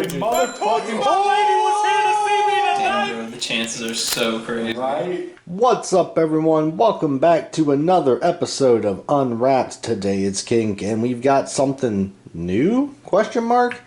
told you. I told you my lady was here to see me tonight! Damn, bro, the chances are so crazy. Right? What's up, everyone? Welcome back to another episode of Unwrapped. Today it's Kink, and we've got something new? Question mark?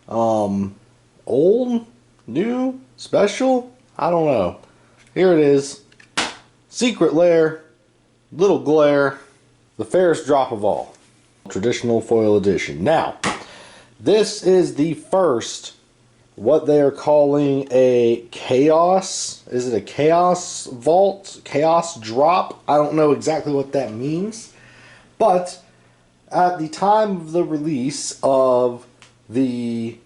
Old? New? Special? I don't know. Here it is. Secret Lair. Little Glare. The fairest drop of all. Traditional foil edition. Now, this is the first, what they are calling a chaos. Is it a chaos vault? Chaos drop? I don't know exactly what that means. But at the time of the release of the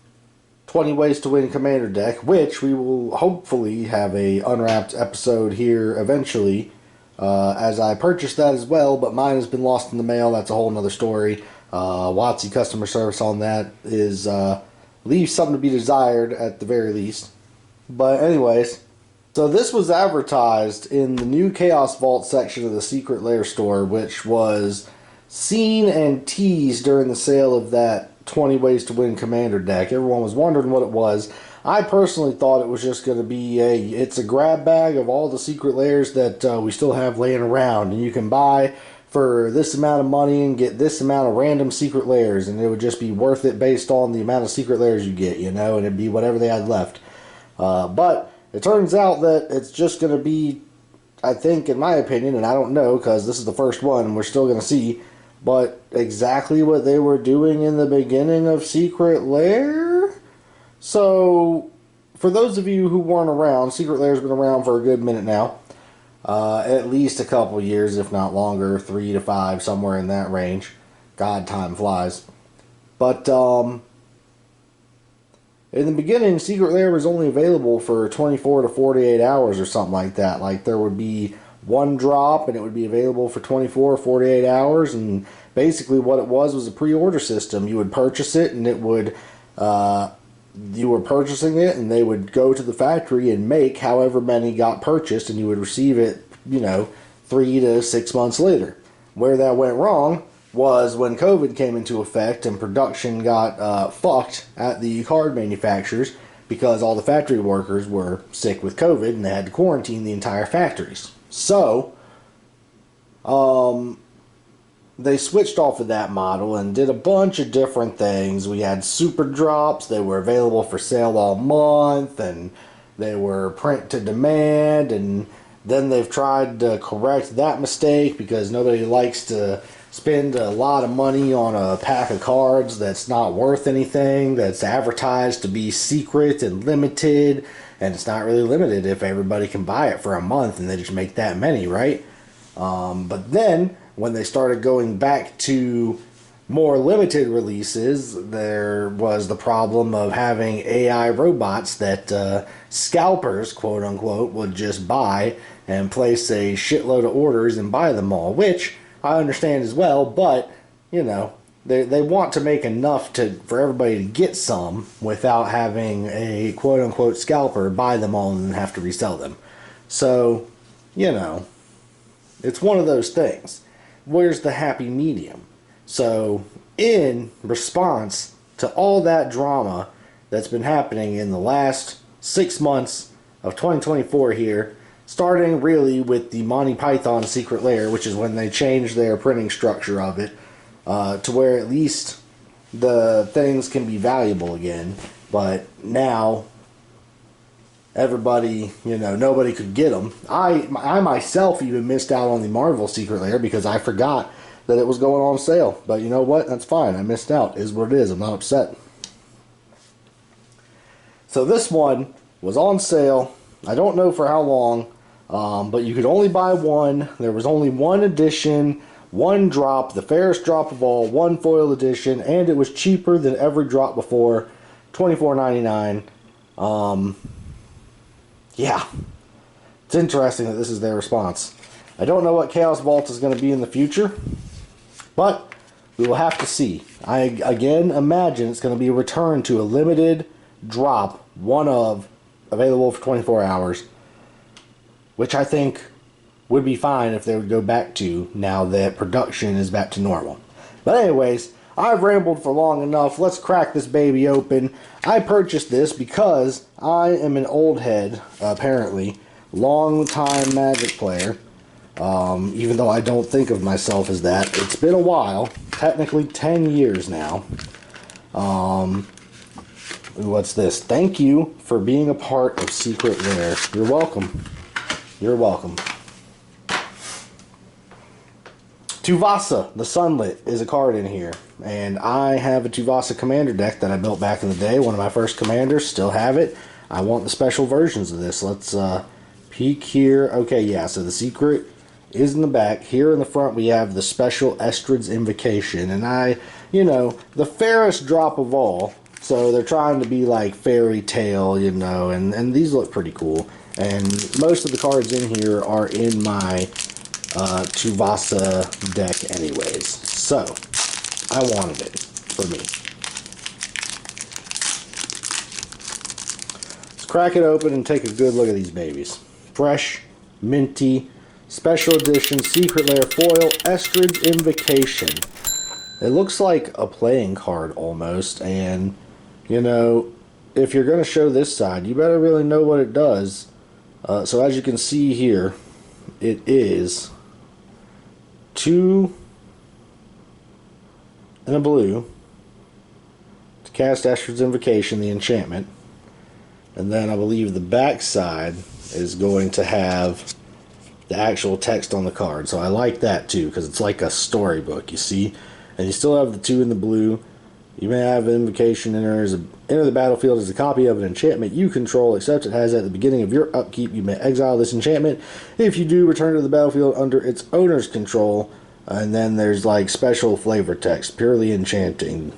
20 Ways to Win Commander deck, which we will hopefully have a unwrapped episode here eventually, as I purchased that as well, but mine has been lost in the mail. That's a whole nother story. WotC customer service on that is leaves something to be desired at the very least. But anyways, so this was advertised in the new Chaos Vault section of the Secret Lair store, which was seen and teased during the sale of that 20 Ways to Win Commander deck. Everyone was wondering what it was. I personally thought it was just going to be it's a grab bag of all the secret lairs that we still have laying around, and you can buy for this amount of money and get this amount of random secret lairs, and it would just be worth it based on the amount of secret lairs you get, you know, and it'd be whatever they had left. But it turns out that it's just going to be, I think, in my opinion, and I don't know because this is the first one and we're still going to see, but exactly what they were doing in the beginning of Secret Lair. So, for those of you who weren't around, Secret Lair's been around for a good minute now. At least a couple years, if not longer, 3 to 5, somewhere in that range. God, time flies. But, in the beginning, Secret Lair was only available for 24 to 48 hours or something like that. Like, there would be one drop, and it would be available for 24 or 48 hours, and basically what it was a pre-order system. You would purchase it, and it would, you were purchasing it, and they would go to the factory and make however many got purchased, and you would receive it, you know, 3 to 6 months later. Where that went wrong was when COVID came into effect and production got fucked at the card manufacturers because all the factory workers were sick with COVID and they had to quarantine the entire factories. So, they switched off of that model and did a bunch of different things. We had super drops. They were available for sale all month, and they were print to demand, and then they've tried to correct that mistake because nobody likes to spend a lot of money on a pack of cards that's not worth anything, that's advertised to be secret and limited, and it's not really limited if everybody can buy it for a month and they just make that many, right? But then when they started going back to more limited releases, there was the problem of having AI robots that scalpers, quote unquote, would just buy and place a shitload of orders and buy them all, which I understand as well, but, you know, they want to make enough for everybody to get some without having a quote unquote scalper buy them all and then have to resell them. So, you know, it's one of those things. Where's the happy medium? So, in response to all that drama that's been happening in the last 6 months of 2024 here, starting really with the Monty Python Secret Lair, which is when they changed their printing structure of it, to where at least the things can be valuable again, but now everybody, you know, nobody could get them. I myself even missed out on the Marvel Secret Lair because I forgot that it was going on sale. But you know what? That's fine. I missed out. It is what it is. I'm not upset. So this one was on sale. I don't know for how long, but you could only buy one. There was only one edition, one drop, the fairest drop of all, one foil edition, and it was cheaper than every drop before, $24.99. Yeah, it's interesting that this is their response. I don't know what Chaos Vault is going to be in the future, but we will have to see. I, again, imagine it's going to be a return to a limited drop, one of, available for 24 hours, which I think would be fine if they would go back to now that production is back to normal. But anyways, I've rambled for long enough. Let's crack this baby open. I purchased this because I am an old head, apparently. Long-time Magic player. Even though I don't think of myself as that. It's been a while. Technically 10 years now. What's this? Thank you for being a part of Secret Lair. You're welcome. You're welcome. Tuvasa, the Sunlit, is a card in here. And I have a Tuvasa commander deck that I built back in the day. One of my first commanders. Still have it. I want the special versions of this. Let's peek here. Okay, yeah, so the secret is in the back. Here in the front we have the special Estrid's Invocation. And the fairest drop of all. So they're trying to be like fairy tale, and these look pretty cool. And most of the cards in here are in my Tuvasa deck anyways. So, I wanted it for me. Let's crack it open and take a good look at these babies. Fresh, minty, special edition, Secret Lair foil, Estrid's Invocation. It looks like a playing card almost, and if you're going to show this side, you better really know what it does. So as you can see here, it is 2 and a blue to cast Estrid's Invocation, the enchantment. And then I believe the back side is going to have the actual text on the card. So I like that too, because it's like a storybook, you see. And you still have the 2 in the blue. You may have an invocation enter the battlefield as a copy of an enchantment you control, except it has at the beginning of your upkeep. You may exile this enchantment. If you do, return to the battlefield under its owner's control. And then there's like special flavor text, purely enchanting.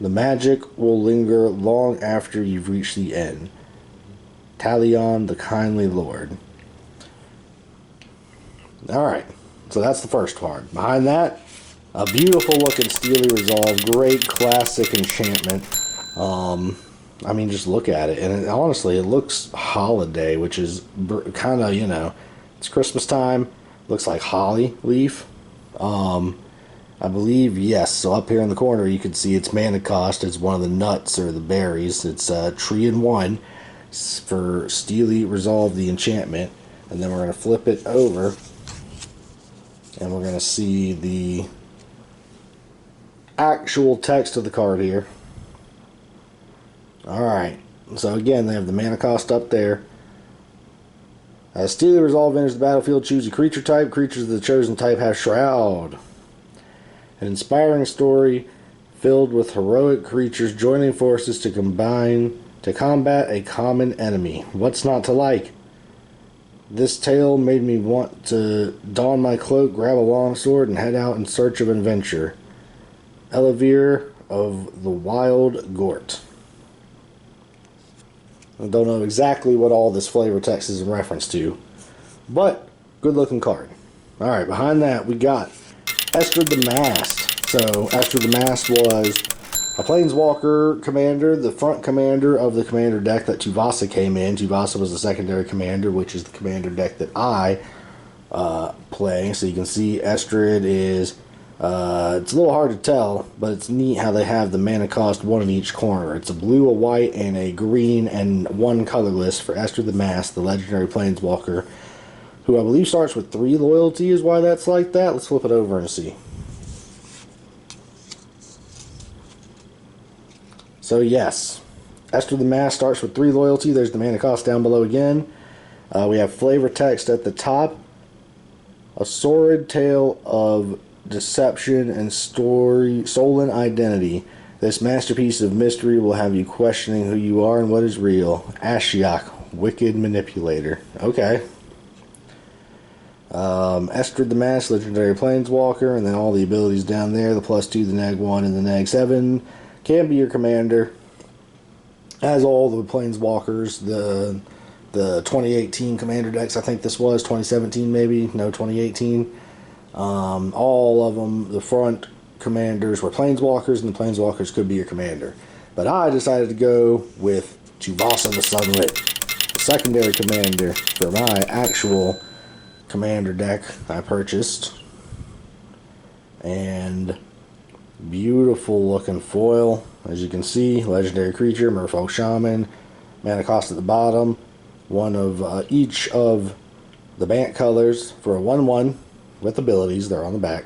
The magic will linger long after you've reached the end. Talion, the kindly lord. Alright, so that's the first card. Behind that, a beautiful looking Steely Resolve, great classic enchantment. I mean, just look at it, and honestly, it looks holiday, which is kind of, it's Christmas time. Looks like holly leaf. I believe, yes. So up here in the corner, you can see it's mana cost. It's one of the nuts or the berries. It's 3 and 1 for Steely Resolve, the enchantment, and then we're going to flip it over, and we're going to see the actual text of the card here. Alright, so again, they have the mana cost up there. As Steely Resolve enters the battlefield, choose a creature type. Creatures of the chosen type have Shroud. An inspiring story filled with heroic creatures joining forces to combat a common enemy. What's not to like? This tale made me want to don my cloak, grab a longsword, and head out in search of adventure. Elevere of the Wild Gort. I don't know exactly what all this flavor text is in reference to, but good looking card. Alright, behind that we got Estrid the Masked. So Estrid the Masked was a Planeswalker commander, the front commander of the commander deck that Tuvasa came in. Tuvasa was the secondary commander, which is the commander deck that I play. So you can see Estrid is it's a little hard to tell, but it's neat how they have the mana cost 1 in each corner. It's a blue, a white, and a green, and 1 colorless for Estrid the Masked, the legendary Planeswalker, who I believe starts with 3 loyalty is why that's like that. Let's flip it over and see. So yes, Estrid the Masked starts with 3 loyalty. There's the mana cost down below again. We have flavor text at the top. A sordid tale of deception and stolen identity. This masterpiece of mystery will have you questioning who you are and what is real. Ashiok, wicked manipulator. Okay. Estrid the Masked, legendary Planeswalker, and then all the abilities down there. The +2, the -1, and the -7 can be your commander. As all the Planeswalkers, the 2018 commander decks, I think this was 2017 maybe, no 2018. All of them, the front commanders were Planeswalkers, and the Planeswalkers could be your commander. But I decided to go with Tuvasa the Sunlit, the secondary commander for my actual commander deck I purchased. And Beautiful looking foil. As you can see, legendary creature, Merfolk Shaman, mana cost at the bottom, one of each of the Bant colors for a 1/1 with abilities. They're on the back.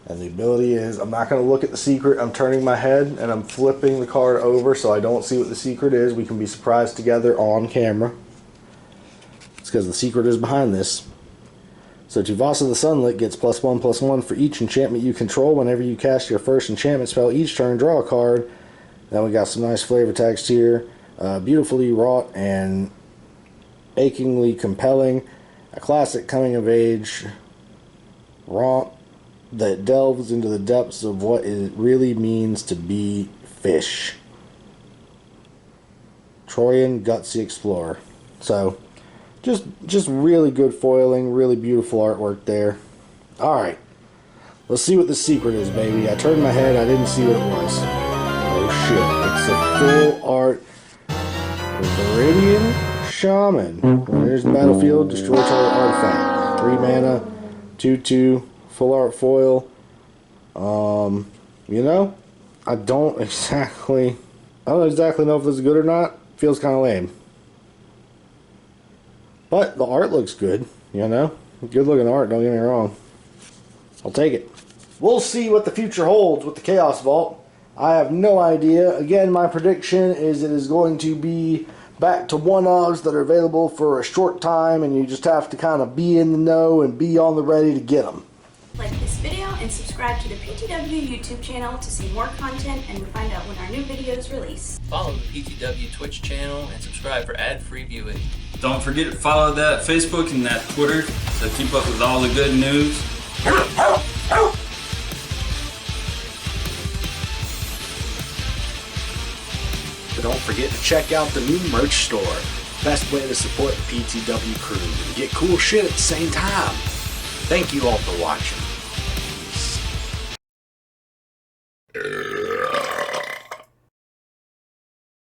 And the ability is, I'm not going to look at the secret. I'm turning my head and I'm flipping the card over so I don't see what the secret is. We can be surprised together on camera. It's because the secret is behind this. So Tuvasa the Sunlit gets +1/+1 for each enchantment you control. Whenever you cast your first enchantment spell each turn, draw a card. Then we got some nice flavor text here. Beautifully wrought and achingly compelling. A classic coming of age romp that delves into the depths of what it really means to be fish. Troyan Gutsy Explorer. So just really good foiling, really beautiful artwork there. Alright, let's see what the secret is, baby. I turned my head, I didn't see what it was. Oh shit, it's a full art Viridian Shaman. When there's the battlefield, destroy target artifact. 3 mana, 2/2, full art foil. You know, I don't exactly know if this is good or not. Feels kind of lame. But the art looks good, you know. Good looking art, don't get me wrong. I'll take it. We'll see what the future holds with the Chaos Vault. I have no idea. Again, my prediction is it is going to be back to one-ofs that are available for a short time, and you just have to kind of be in the know and be on the ready to get them. Like this video and subscribe to the PTW YouTube channel to see more content and find out when our new videos release. Follow the PTW Twitch channel and subscribe for ad-free viewing. Don't forget to follow that Facebook and that Twitter to keep up with all the good news. But don't forget to check out the new merch store. Best way to support the PTW crew and get cool shit at the same time. Thank you all for watching.